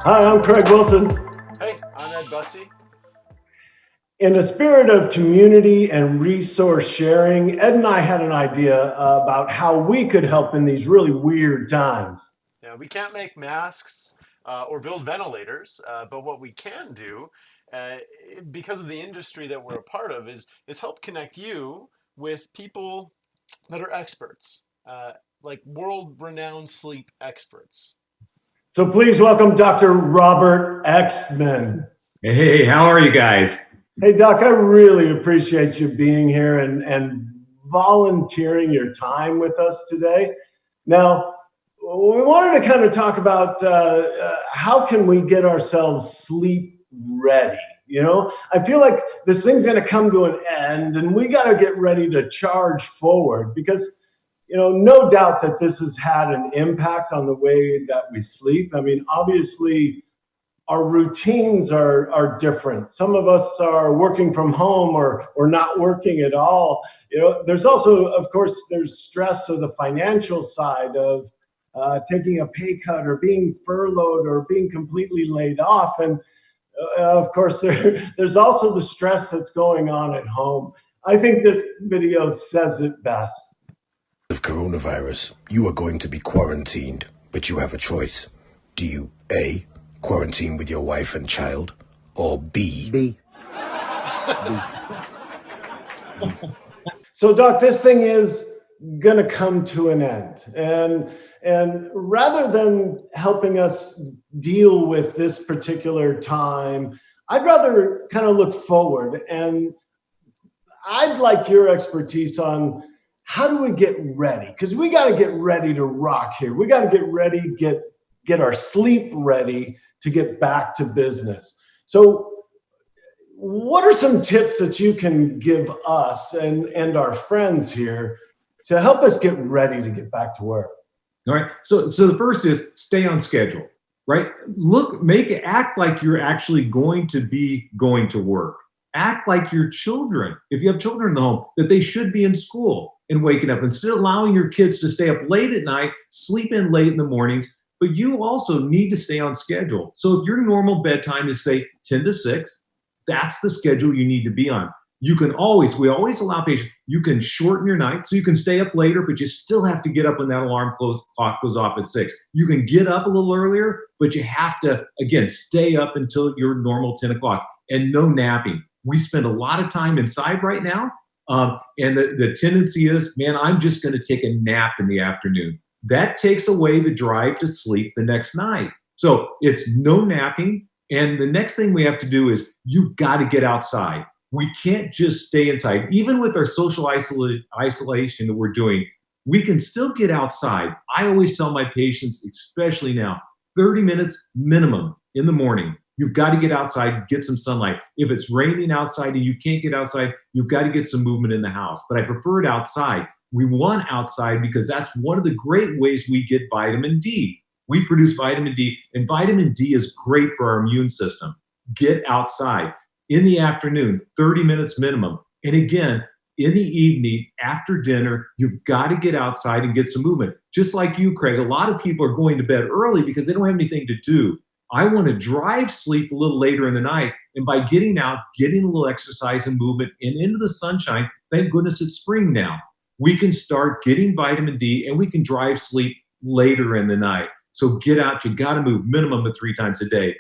Hi, I'm Craig Wilson. Hey, I'm Ed Bussey. In the spirit of community and resource sharing, Ed and I had an idea about how we could help in these really weird times. Yeah, we can't make masks or build ventilators, but what we can do, uh, because of the industry that we're a part of, is help connect you with people that are experts, like world-renowned sleep experts. So please welcome Dr. Robert Oexman. Hey, how are you guys? Hey, Doc, I really appreciate you being here and volunteering your time with us today. Now, we wanted to kind of talk about how can we get ourselves sleep ready. I feel like this thing's going to come to an end, and we got to get ready to charge forward because, no doubt that this has had an impact on the way that we sleep. I mean, obviously, our routines are different. Some of us are working from home or not working at all. There's also, of course, there's stress of the financial side of taking a pay cut or being furloughed or being completely laid off. And of course, there's also the stress that's going on at home. I think this video says it best. Of coronavirus, you are going to be quarantined, but you have a choice. Do you A, quarantine with your wife and child, or B? So, Doc, this thing is going to come to an end. And rather than helping us deal with this particular time, I'd rather kind of look forward. And I'd like your expertise on how do we get ready? Because we got to get ready to rock here. We got to get ready, get our sleep ready to get back to business. So what are some tips that you can give us and our friends here to help us get ready to get back to work? All right. So the first is stay on schedule, right? Act like you're actually going to be going to work. Act like your children, if you have children in the home, that they should be in school and waking up instead of allowing your kids to stay up late at night, sleep in late in the mornings. But you also need to stay on schedule. So if your normal bedtime is say 10 to 6, that's the schedule you need to be on. We always allow patients, you can shorten your night so you can stay up later, but you still have to get up when that clock goes off at 6. You can get up a little earlier, but you have to, again, stay up until your normal 10 o'clock and no napping. We spend a lot of time inside right now. And the tendency is, man, I'm just going to take a nap in the afternoon. That takes away the drive to sleep the next night. So it's no napping. And the next thing we have to do is you've got to get outside. We can't just stay inside. Even with our social isolation that we're doing, we can still get outside. I always tell my patients, especially now, 30 minutes minimum in the morning. You've got to get outside, get some sunlight. If it's raining outside and you can't get outside, you've got to get some movement in the house. But I prefer it outside. We want outside because that's one of the great ways we get vitamin D. We produce vitamin D, and vitamin D is great for our immune system. Get outside. In the afternoon, 30 minutes minimum. And again, in the evening, after dinner, you've got to get outside and get some movement. Just like you, Craig, a lot of people are going to bed early because they don't have anything to do. I want to drive sleep a little later in the night. And by getting out, getting a little exercise and movement and into the sunshine, thank goodness it's spring now, we can start getting vitamin D and we can drive sleep later in the night. So get out, you got to move minimum of 3 times a day.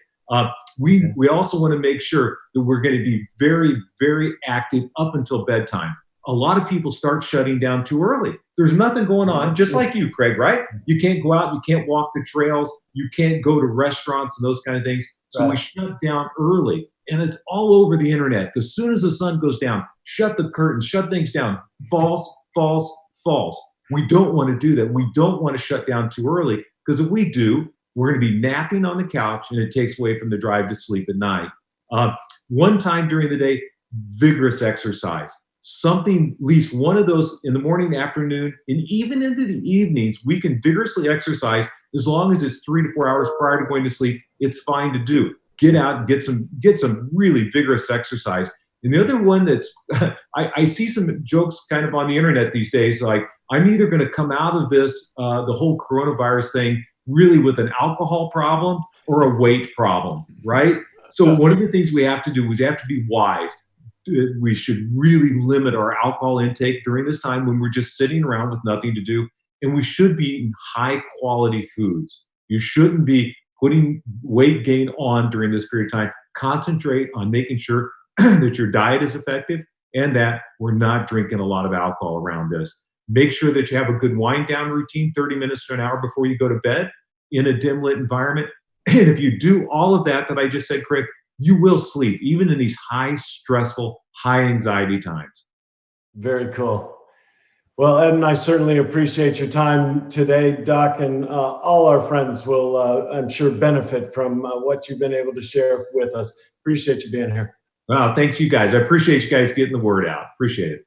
We also want to make sure that we're going to be very, very active up until bedtime. A lot of people start shutting down too early. There's nothing going on, just like you, Craig, right? You can't go out, you can't walk the trails, you can't go to restaurants and those kind of things. So we shut down early. And it's all over the internet. As soon as the sun goes down, shut the curtains, shut things down. False, false, false. We don't want to do that. We don't want to shut down too early because if we do, we're going to be napping on the couch and it takes away from the drive to sleep at night. One time during the day, vigorous exercise. Something, at least one of those in the morning, afternoon, and even into the evenings, we can vigorously exercise as long as it's 3 to 4 hours prior to going to sleep. It's fine to do. Get out and get some really vigorous exercise. And the other one that's, I see some jokes kind of on the internet these days, like, I'm either going to come out of this, the whole coronavirus thing, really with an alcohol problem or a weight problem, right? So one of the things we have to do is we have to be wise. We should really limit our alcohol intake during this time when we're just sitting around with nothing to do. And we should be eating high quality foods. You shouldn't be putting weight gain on during this period of time. Concentrate on making sure that your diet is effective and that we're not drinking a lot of alcohol around this. Make sure that you have a good wind down routine, 30 minutes to an hour before you go to bed in a dim lit environment. And if you do all of that I just said, Craig, you will sleep, even in these high stressful, high anxiety times. Very cool. Well, Ed and I certainly appreciate your time today, Doc, and all our friends will, I'm sure, benefit from what you've been able to share with us. Appreciate you being here. Wow, thanks you guys. I appreciate you guys getting the word out. Appreciate it.